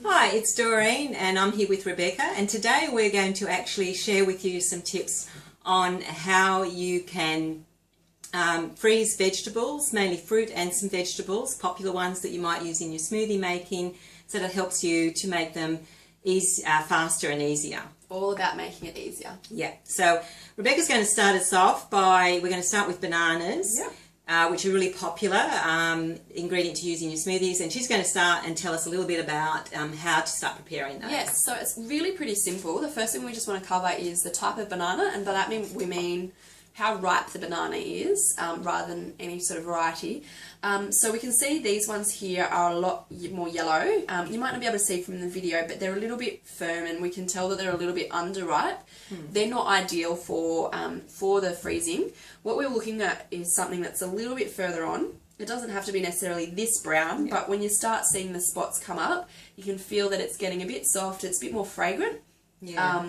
Hi, it's Doreen and I'm here with Rebecca, and today we're going to actually share with you some tips on how you can freeze vegetables, mainly fruit and some vegetables, popular ones that you might use in your smoothie making, so that helps you to make them faster and easier. All about making it easier. Yeah, so Rebecca's going to start us off we're going to start with bananas. Yep. Which are really popular ingredient to use in your smoothies, and she's going to start and tell us a little bit about how to start preparing those. Yes, so it's really pretty simple. The first thing we just want to cover is the type of banana, and by that we mean how ripe the banana is, rather than any sort of variety. So we can see these ones here are a lot more yellow. You might not be able to see from the video, but they're a little bit firm, and we can tell that they're a little bit underripe. They're not ideal for the freezing. What we're looking at is something that's a little bit further on. It doesn't have to be necessarily this brown, but when you start seeing the spots come up, you can feel that it's getting a bit soft, it's a bit more fragrant. Yeah.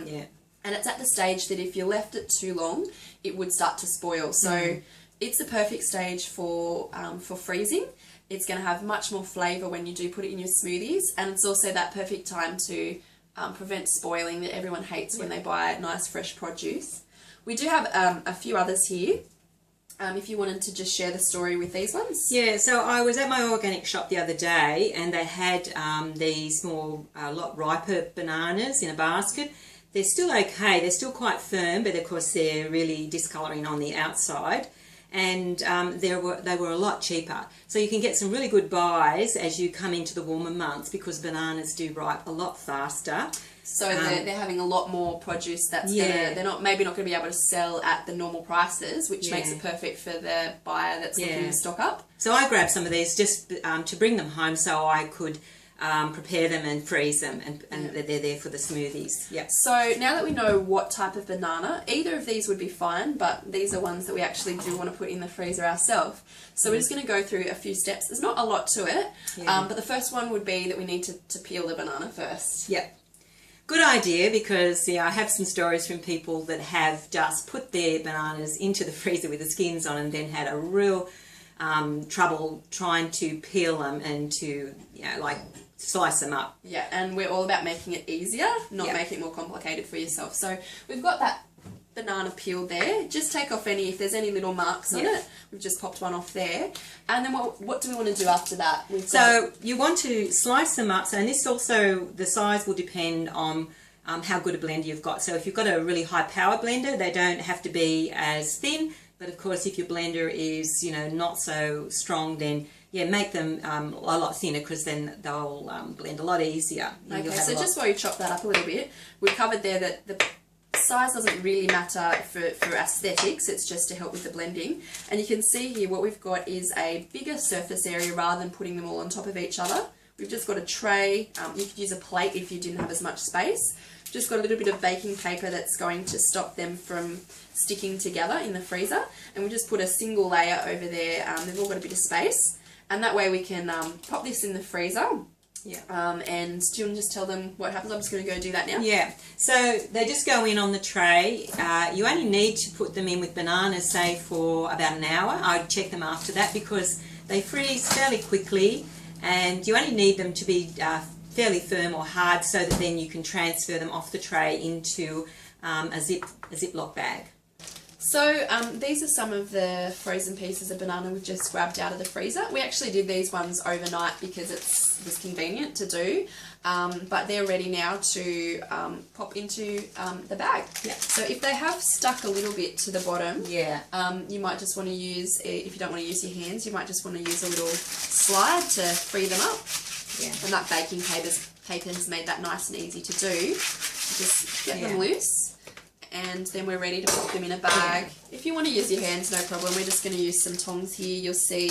And it's at the stage that if you left it too long, it would start to spoil. So it's the perfect stage for freezing. It's going to have much more flavour when you do put it in your smoothies, and it's also that perfect time to prevent spoiling that everyone hates when they buy nice fresh produce. We do have a few others here. If you wanted to just share the story with these ones. Yeah, so I was at my organic shop the other day, and they had these more, a lot riper bananas in a basket. They're still okay, they're still quite firm, but of course they're really discolouring on the outside. And they were a lot cheaper. So you can get some really good buys as you come into the warmer months, because bananas do ripe a lot faster. So they're having a lot more produce that's they're maybe not going to be able to sell at the normal prices, which makes it perfect for the buyer that's looking to stock up. So I grabbed some of these just to bring them home so I could prepare them and freeze them, and they're there for the smoothies. Yeah. So now that we know what type of banana, either of these would be fine, but these are ones that we actually do want to put in the freezer ourselves. So we're just going to go through a few steps. There's not a lot to it, but the first one would be that we need to peel the banana first. Yeah. Good idea, because I have some stories from people that have just put their bananas into the freezer with the skins on and then had a real trouble trying to peel them and to slice them up. Yeah, and we're all about making it easier, not making it more complicated for yourself. So we've got that banana peeled there. Just take off if there's any little marks on it. We've just popped one off there. And then what do we want to do after that? So you want to slice them up. So, and this also, the size will depend on how good a blender you've got. So if you've got a really high power blender, they don't have to be as thin. But of course, if your blender is, not so strong, then make them a lot thinner, because then they'll blend a lot easier. Okay, so just while you chop that up a little bit, we've covered there that the size doesn't really matter for aesthetics, it's just to help with the blending. And you can see here what we've got is a bigger surface area rather than putting them all on top of each other. We've just got a tray. You could use a plate if you didn't have as much space. Just got a little bit of baking paper that's going to stop them from sticking together in the freezer, and we just put a single layer over there. They've all got a bit of space, and that way we can pop this in the freezer. Yeah. And do you want to just tell them what happens? I'm just going to go do that now. Yeah. So they just go in on the tray. You only need to put them in with bananas, say, for about an hour. I'd check them after that, because they freeze fairly quickly, and you only need them to be fairly firm or hard, so that then you can transfer them off the tray into a Ziploc bag. So these are some of the frozen pieces of banana we've just grabbed out of the freezer. We actually did these ones overnight because it was convenient to do, but they're ready now to pop into the bag. Yeah. So if they have stuck a little bit to the bottom, you might just want to use, if you don't want to use your hands, you might just want to use a little slide to free them up. Yeah. And that baking paper has made that nice and easy to do. Just get them loose, and then we're ready to pop them in a bag. If you want to use your hands, no problem. We're just going to use some tongs here. You'll see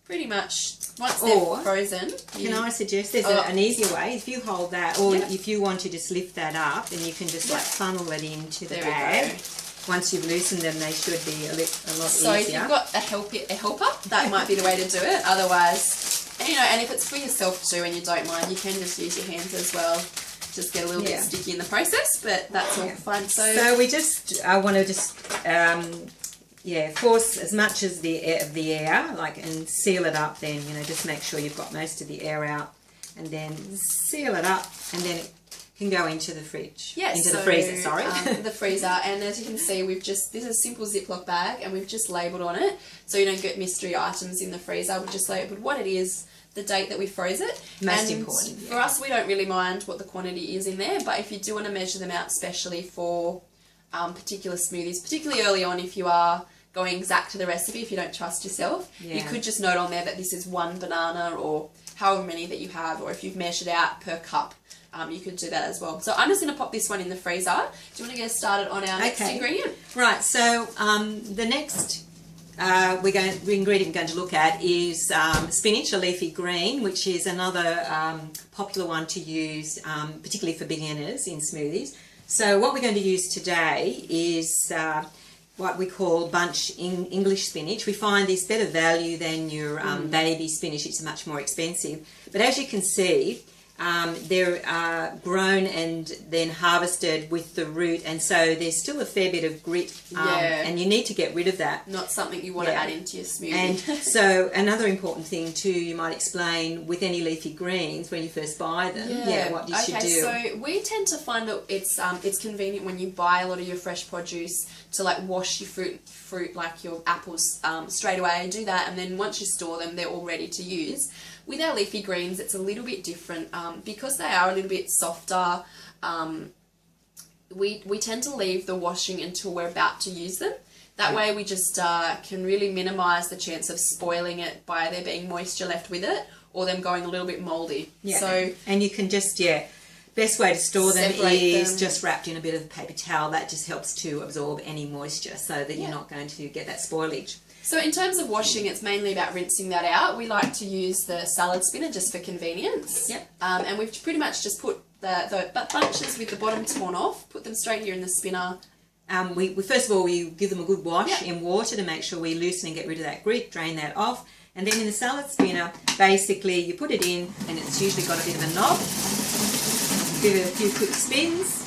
pretty much once they're frozen. Can I suggest there's an easier way? If you hold that, or if you want to just lift that up, then you can just funnel it into the bag. Once you've loosened them, they should be a lot easier. So if you've got a helper, that might be the way to do it. Otherwise, and if it's for yourself too and you don't mind, you can just use your hands as well. Just get a little bit sticky in the process, but that's all fine. So we just, I want to just, force as much as the air, and seal it up then, just make sure you've got most of the air out. and then seal it up, and then it can go into the fridge. Yes, into the freezer, sorry. The freezer, and as you can see, this is a simple Ziploc bag, and we've just labelled on it, so you don't get mystery items in the freezer. We've just labelled what it is, the date that we froze it. Most important. For us, we don't really mind what the quantity is in there, but if you do want to measure them out, especially for particular smoothies, particularly early on, if you are going exact to the recipe, if you don't trust yourself, you could just note on there that this is 1 banana, or however many that you have, or if you've measured out per cup, you could do that as well. So I'm just going to pop this one in the freezer. Do you want to get started on our next ingredient? Right, so the next ingredient we're going to look at is spinach, a leafy green, which is another popular one to use, particularly for beginners in smoothies. So what we're going to use today is what we call bunch English spinach. We find this better value than your baby spinach. It's much more expensive. But as you can see, they're grown and then harvested with the root, and so there's still a fair bit of grit, and you need to get rid of that. Not something you want to add into your smoothie. And so another important thing too, you might explain with any leafy greens when you first buy them, what you should do. So we tend to find that it's convenient when you buy a lot of your fresh produce to like wash your fruit like your apples straight away, do that, and then once you store them, they're all ready to use. With our leafy greens, it's a little bit different because they are a little bit softer. We tend to leave the washing until we're about to use them. That way we just can really minimise the chance of spoiling it by there being moisture left with it, or them going a little bit mouldy. Yeah. So, and you can just, best way to store them is just wrapped in a bit of paper towel. That just helps to absorb any moisture so that you're not going to get that spoilage. So in terms of washing, it's mainly about rinsing that out. We like to use the salad spinner just for convenience. Yep. And we've pretty much just put the bunches with the bottom torn off, put them straight here in the spinner. We first of all, we give them a good wash in water to make sure we loosen and get rid of that grit, drain that off. And then in the salad spinner, basically you put it in, and it's usually got a bit of a knob. Give it a few quick spins,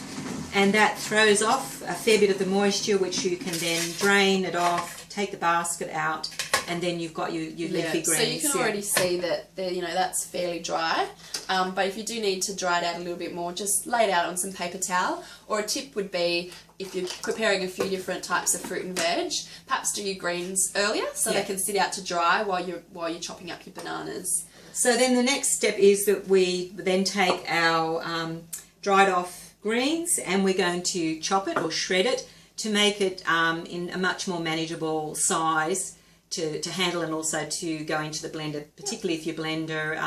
and that throws off a fair bit of the moisture, which you can then drain it off, take the basket out, and then you've got your leafy greens. So you can already see that that's fairly dry. But if you do need to dry it out a little bit more, just lay it out on some paper towel. Or a tip would be, if you're preparing a few different types of fruit and veg, perhaps do your greens earlier so they can sit out to dry while you're chopping up your bananas. So then the next step is that we then take our dried off greens, and we're going to chop it or shred it to make it in a much more manageable size to handle, and also to go into the blender, particularly if your blender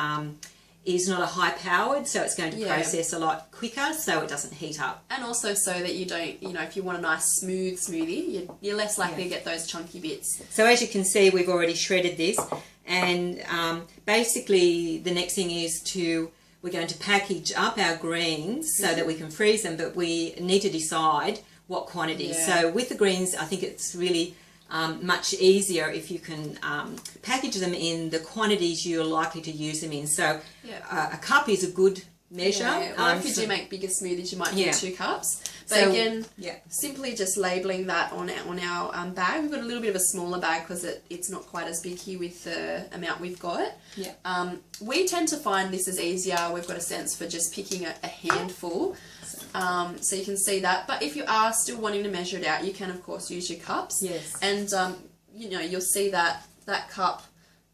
is not a high powered, so it's going to process a lot quicker so it doesn't heat up. And also so that you don't, if you want a nice smooth smoothie, you're less likely to get those chunky bits. So as you can see, we've already shredded this, and basically the next thing is we're going to package up our greens so that we can freeze them, but we need to decide what quantity. So with the greens, I think it's really much easier if you can package them in the quantities you're likely to use them in. So a cup is a good measure. Or if you do make bigger smoothies, you might do 2 cups. But again, simply just labelling that on our bag. We've got a little bit of a smaller bag because it's not quite as big here with the amount we've got. We tend to find this is easier. We've got a sense for just picking a handful. So you can see that. But if you are still wanting to measure it out, you can of course use your cups. And you'll see that cup,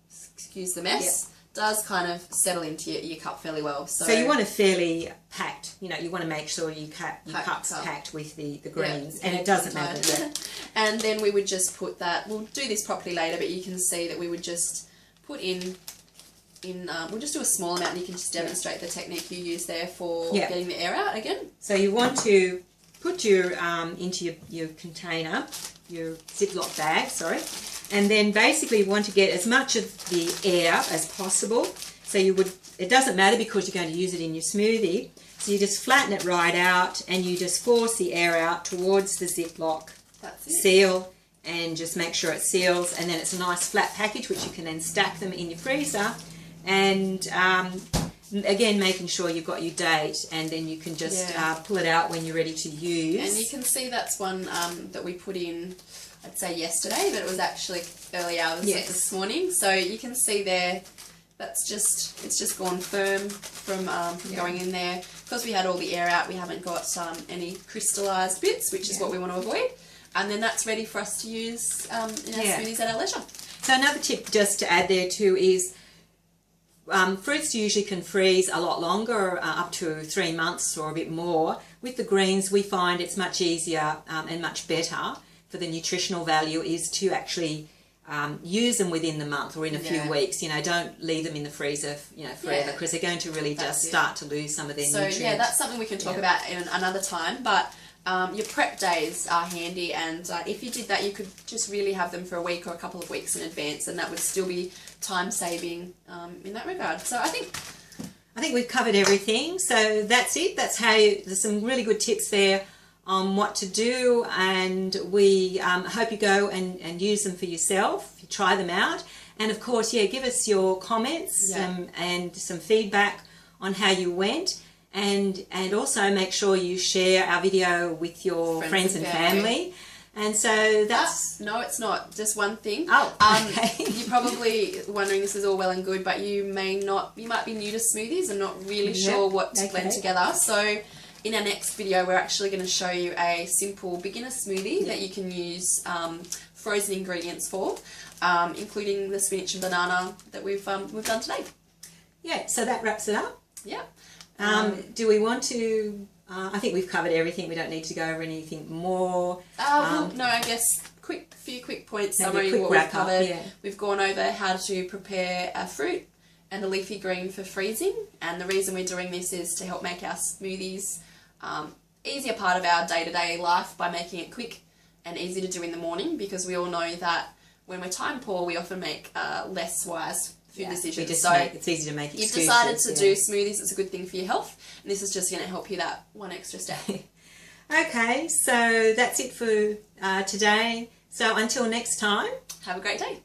excuse the mess, does kind of settle into your cup fairly well. So you want a fairly packed, you want to make sure your cup's packed with the greens, and it doesn't matter. And then we would just put that, we'll do this properly later, but you can see that we would just put in we'll just do a small amount, and you can just demonstrate the technique you use there for getting the air out again. So you want to put your into your container, your Ziploc bag, sorry, and then basically you want to get as much of the air as possible. So it doesn't matter because you're going to use it in your smoothie, so you just flatten it right out, and you just force the air out towards the Ziploc seal, and just make sure it seals, and then it's a nice flat package which you can then stack them in your freezer. And again, making sure you've got your date, and then you can just pull it out when you're ready to use. And you can see that's one that we put in, I'd say yesterday, but it was actually early hours this morning. So you can see there It's just gone firm from going in there. Because we had all the air out, we haven't got any crystallised bits, which is what we want to avoid. And then that's ready for us to use in our smoothies at our leisure. So another tip just to add there too is fruits usually can freeze a lot longer, up to 3 months or a bit more. With the greens, we find it's much easier and much better for the nutritional value is to actually use them within the month or in a few weeks. You know, don't leave them in the freezer, you know, forever, because they're going to really just start to lose some of their nutrients. So yeah, that's something we can talk about in another time. But your prep days are handy, and if you did that, you could just really have them for a week or a couple of weeks in advance, and that would still be time saving in that regard. So I think we've covered everything. So that's it. That's how there's some really good tips there on what to do, and we hope you go and use them for yourself. You try them out, and of course, give us your comments and some feedback on how you went, and also make sure you share our video with your friends and family. And so that's... no, it's not. Just one thing. Oh, okay. You're probably wondering, this is all well and good, but you might be new to smoothies and not really sure what to blend together. So in our next video, we're actually going to show you a simple beginner smoothie that you can use frozen ingredients for, including the spinach and banana that we've done today. Yeah, so that wraps it up. Yeah. Do we want to... I think we've covered everything. We don't need to go over anything more. No, I guess few quick points, summary of what we've covered. We've gone over how to prepare a fruit and a leafy green for freezing, and the reason we're doing this is to help make our smoothies easier part of our day-to-day life by making it quick and easy to do in the morning, because we all know that when we're time poor, we often make less wise food decisions. It's easy to make excuses. You've decided to do smoothies, it's a good thing for your health, and this is just going to help you that one extra step. Okay, so that's it for today. So until next time, have a great day.